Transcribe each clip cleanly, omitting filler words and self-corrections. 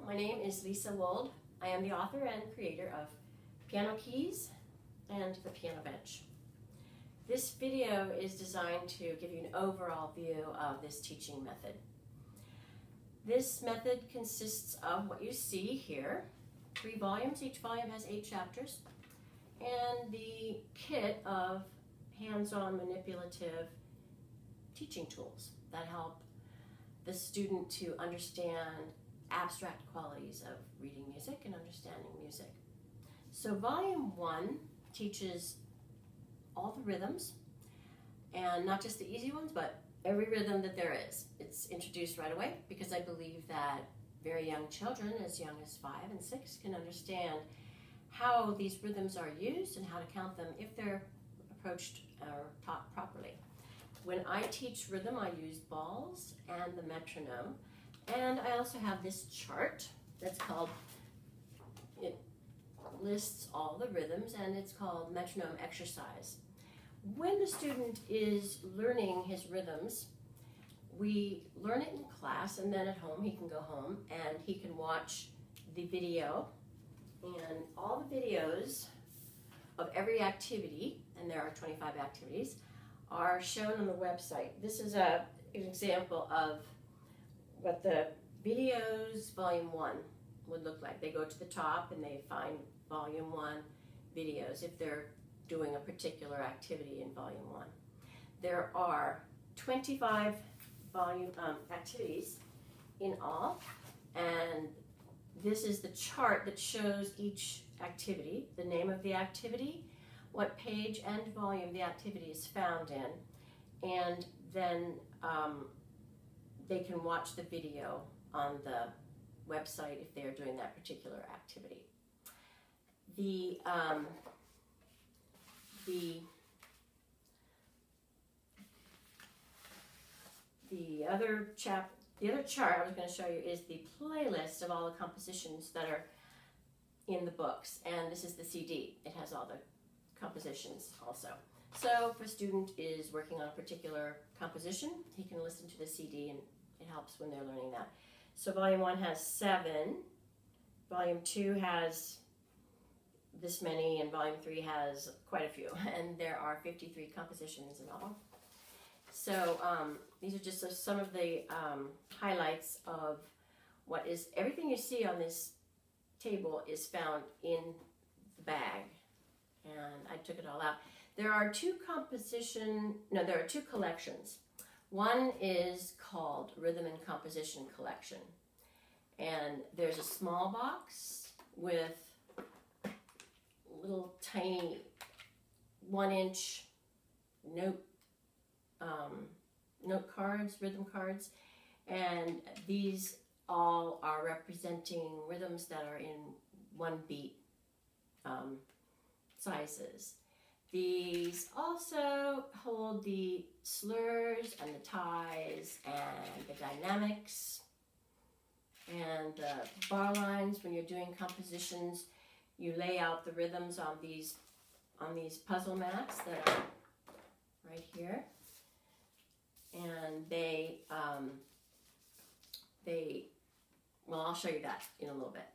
my name is Lisa Wold. I am the author and creator of Piano Keys and the Piano Bench. This video is designed to give you an overall view of this teaching method. This method consists of what you see here, 3 volumes. Each volume has 8 chapters, and the kit of hands-on manipulative teaching tools that help the student to understand abstract qualities of reading music and understanding music. So volume 1 teaches all the rhythms, and not just the easy ones, but every rhythm that there is. It's introduced right away because I believe that very young children, as young as 5 and 6, can understand how these rhythms are used and how to count them if they're approached or taught properly. When I teach rhythm, I use balls and the metronome, and I also have this chart that's called, it lists all the rhythms, and it's called Metronome Exercise. When the student is learning his rhythms, we learn it in class, and then at home he can go home and he can watch the video, and all the videos of every activity, and there are 25 activities, are shown on the website. This is an example of what the videos volume 1 would look like. They go to the top and they find volume 1 videos if they're doing a particular activity in volume 1. There are 25 volume activities in all, and this is the chart that shows each activity, the name of the activity, what page and volume the activity is found in, and then they can watch the video on the website if they are doing that particular activity. The other chart I was going to show you is the playlist of all the compositions that are in the books, and this is the CD. It has all the compositions also. So if a student is working on a particular composition, he can listen to the CD, and it helps when they're learning that. So volume 1 has 7, volume 2 has this many, and volume 3 has quite a few, and there are 53 compositions in all. So these are just some of the highlights of what is, everything you see on this table is found in the bag, and I took it all out. There are two collections. One is called Rhythm and Composition Collection, and there's a small box with little tiny 1-inch note cards, rhythm cards, and these all are representing rhythms that are in 1-beat sizes. These also hold the slurs and the ties and the dynamics and the bar lines. When you're doing compositions, you lay out the rhythms on these puzzle mats that are right here, and well, I'll show you that in a little bit.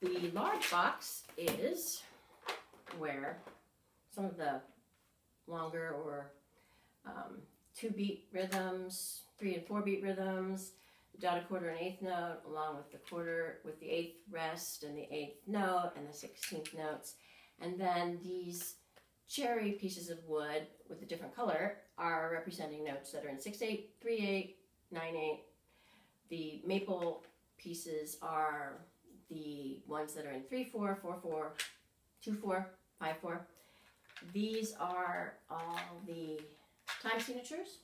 The large box is where some of the longer or 2-beat rhythms, 3- and 4-beat rhythms, the dotted quarter and 8th note, along with the quarter with the 8th rest and the 8th note and the 16th notes. And then these cherry pieces of wood with a different color are representing notes that are in 6/8, 3/8, 9/8. The maple pieces are the ones that are in 3/4, 4/4, 2/4, 5/4. These are all the time signatures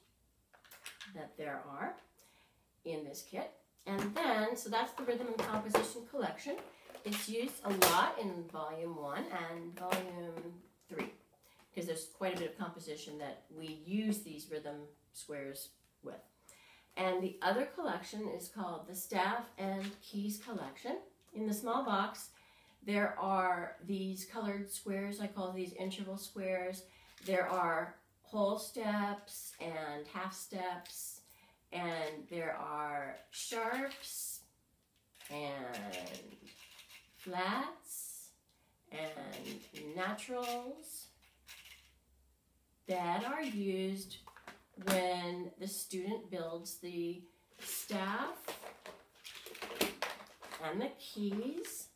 that there are in this kit. And then, so that's the Rhythm and Composition Collection. It's used a lot in volume 1 and volume 3 because there's quite a bit of composition that we use these rhythm squares with. And the other collection is called the Staff and Keys Collection. In the small box, there are these colored squares. I call these interval squares. There are whole steps and half steps, and there are sharps and flats and naturals that are used when the student builds the staff and the keys.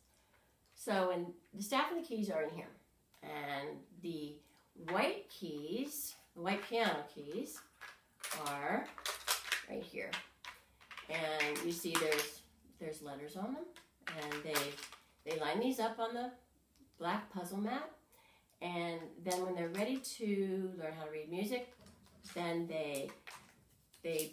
So the staff and the keys are in here. And the white keys, the white piano keys, are right here. And you see there's letters on them. And they line these up on the black puzzle mat. And then when they're ready to learn how to read music, then they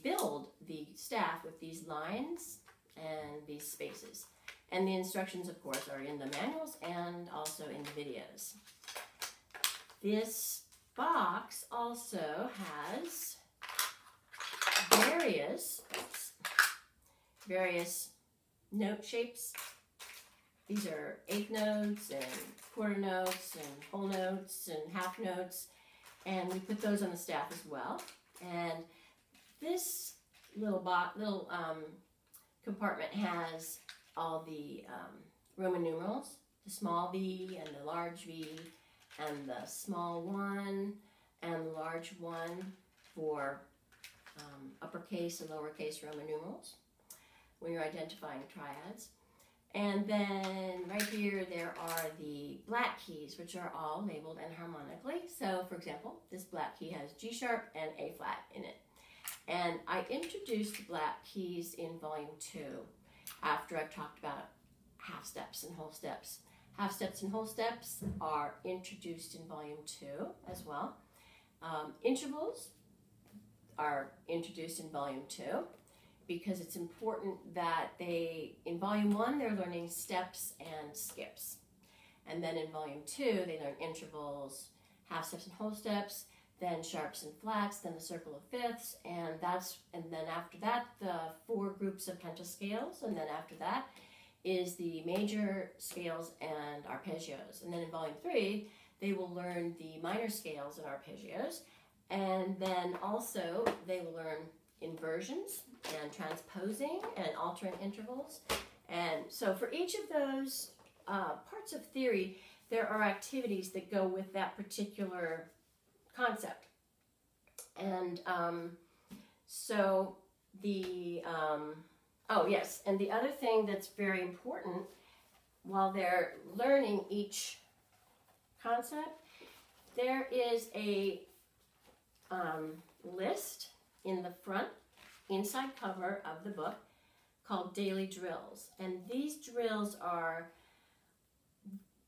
build the staff with these lines and these spaces. And the instructions, of course, are in the manuals and also in the videos. This box also has various note shapes. These are eighth notes and quarter notes and whole notes and half notes, and we put those on the staff as well. And this little compartment has all the Roman numerals, the small v and the large V, and the small 1 and the large 1 for uppercase and lowercase Roman numerals when you're identifying triads. And then right here there are the black keys, which are all labeled enharmonically. So for example, this black key has G sharp and A flat in it. And I introduced the black keys in volume 2 after I've talked about half steps and whole steps. Half steps and whole steps are introduced in volume 2 as well. Intervals are introduced in volume 2 because it's important that in volume 1, they're learning steps and skips. And then in volume 2, they learn intervals, half steps and whole steps, then sharps and flats, then the circle of fifths, and then after that, the 4 groups of pentascales, and then after that is the major scales and arpeggios. And then in volume 3, they will learn the minor scales and arpeggios, and then also they will learn inversions and transposing and alternate intervals. And so for each of those parts of theory, there are activities that go with that particular concept. And so oh yes, and the other thing that's very important while they're learning each concept, there is a list in the front inside cover of the book called Daily Drills. And these drills are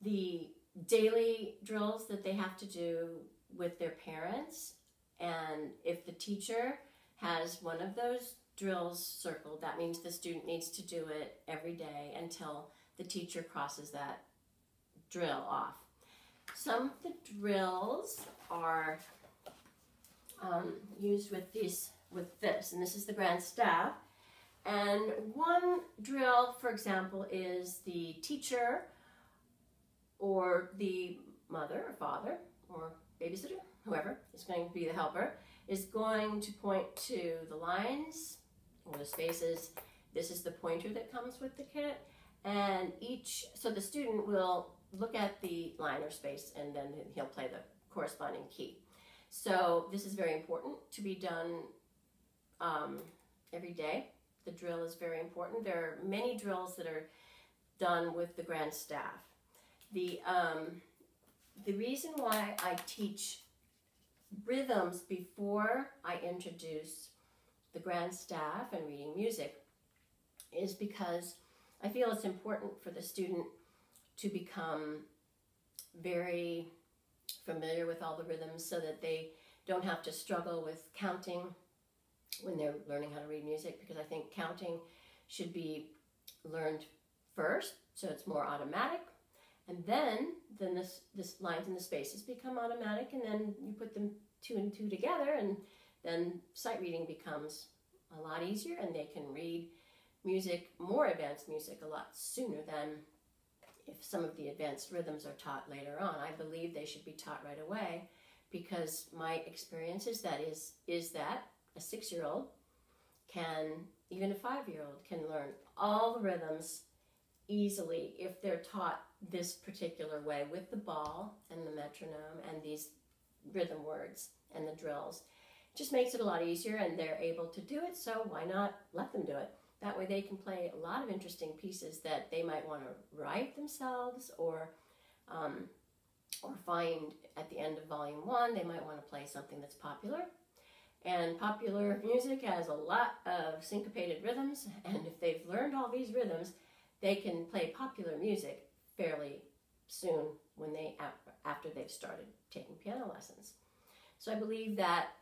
the daily drills that they have to do with their parents. And if the teacher has one of those drills circled, that means the student needs to do it every day until the teacher crosses that drill off. Some of the drills are used with this, and this is the grand staff. And one drill, for example, is the teacher or the mother or father or babysitter, whoever is going to be the helper, is going to point to the lines or the spaces. This is the pointer that comes with the kit. And so the student will look at the line or space, and then he'll play the corresponding key. So this is very important to be done every day. The drill is very important. There are many drills that are done with the grand staff. The reason why I teach rhythms before I introduce the grand staff and reading music is because I feel it's important for the student to become very familiar with all the rhythms so that they don't have to struggle with counting when they're learning how to read music, because I think counting should be learned first so it's more automatic, and then this lines and the spaces become automatic, and then you put them 2 and 2 together, and then sight reading becomes a lot easier, and they can read music, more advanced music, a lot sooner than if some of the advanced rhythms are taught later on. I believe they should be taught right away, because my experience is that a 6-year-old even a 5-year-old can learn all the rhythms easily if they're taught this particular way with the ball and the metronome and these rhythm words and the drills. It just makes it a lot easier, and they're able to do it, so why not let them do it? That way they can play a lot of interesting pieces that they might want to write themselves, or find at the end of volume 1, they might want to play something that's popular. And popular music has a lot of syncopated rhythms, and if they've learned all these rhythms, they can play popular music fairly soon when after they've started taking piano lessons. So I believe that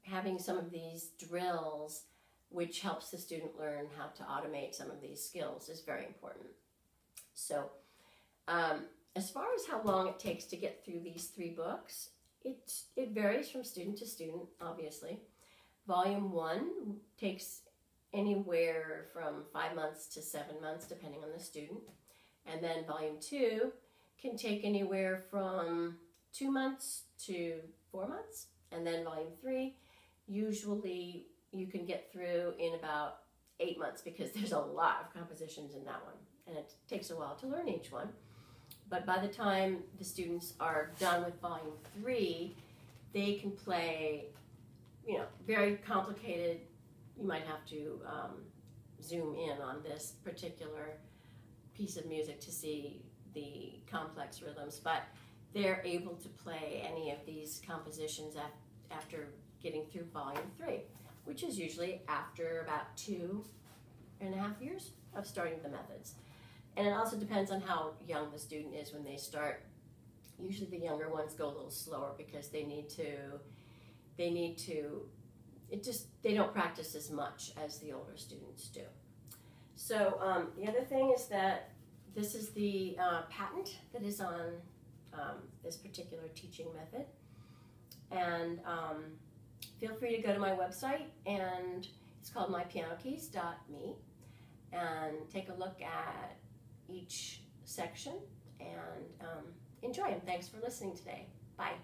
having some of these drills, which helps the student learn how to automate some of these skills, is very important. So as far as how long it takes to get through these 3 books, it varies from student to student, obviously. Volume 1 takes anywhere from 5 months to 7 months, depending on the student. And then volume 2 can take anywhere from 2 months to 4 months. And then volume 3, usually you can get through in about 8 months, because there's a lot of compositions in that one. And it takes a while to learn each one. But by the time the students are done with volume 3, they can play, very complicated. You might have to zoom in on this particular piece of music to see the complex rhythms, but they're able to play any of these compositions after getting through volume 3, which is usually after about 2.5 years of starting the methods. And it also depends on how young the student is when they start. Usually the younger ones go a little slower because they don't practice as much as the older students do. So the other thing is that this is the patent that is on this particular teaching method. And feel free to go to my website, and it's called mypianokeys.me, and take a look at each section and enjoy. And thanks for listening today. Bye.